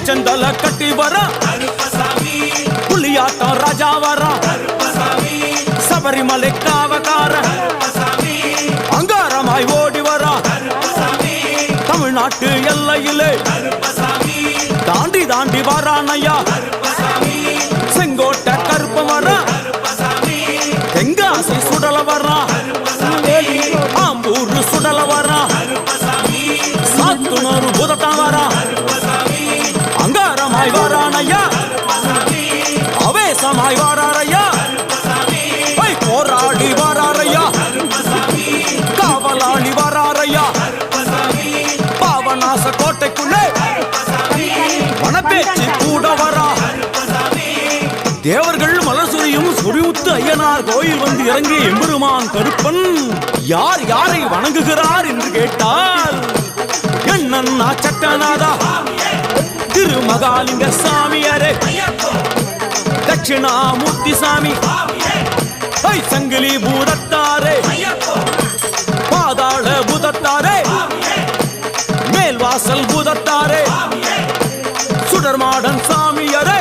உச்சந்தல கட்டி வர புலியாட்டம் ராஜா வர சபரிமலை காவகார அங்காரமாய் ஓடி வர தமிழ்நாட்டு எல்லையிலே தாண்டி தாண்டி வரானையா செங்கோட்டை கருப்ப வர தெங்காசி சுடல வர ஆம்பூர் சுடல வர சாத்துனூர் புதட்டம் வர அங்காரமாய் வரானையா அவேசமாய் வராரையா போராடி வராரையா காவலாளி வராரையா பாவநாச கோட்டைக்குள்ளே வனப்பேச்சு கூட வரா தேவர்கள் மலர் சுரியும் சுரிமுத்து ஐயனார் கோயில் வந்து இறங்கி எம்பெருமான் கருப்பன் யார் யாரை வணங்குகிறார் என்று கேட்டால் என்னன்னா சட்டநாதா திருமகாலிங்க சாமியாரே தட்சிணாமூர்த்தி சாமி சங்கிலி பூதத்தாரே பாதாள பூதத்தாரே மேல்வாசல் பூதத்தாரே சுடர்மாடன் சாமியாரே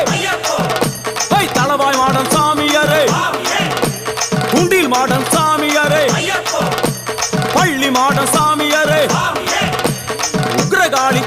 தளவாய் மாடன் சாமியாரே குண்டில் மாடன் சாமியாரே பள்ளி மாடன் சாமியாரே உக்ரகாளி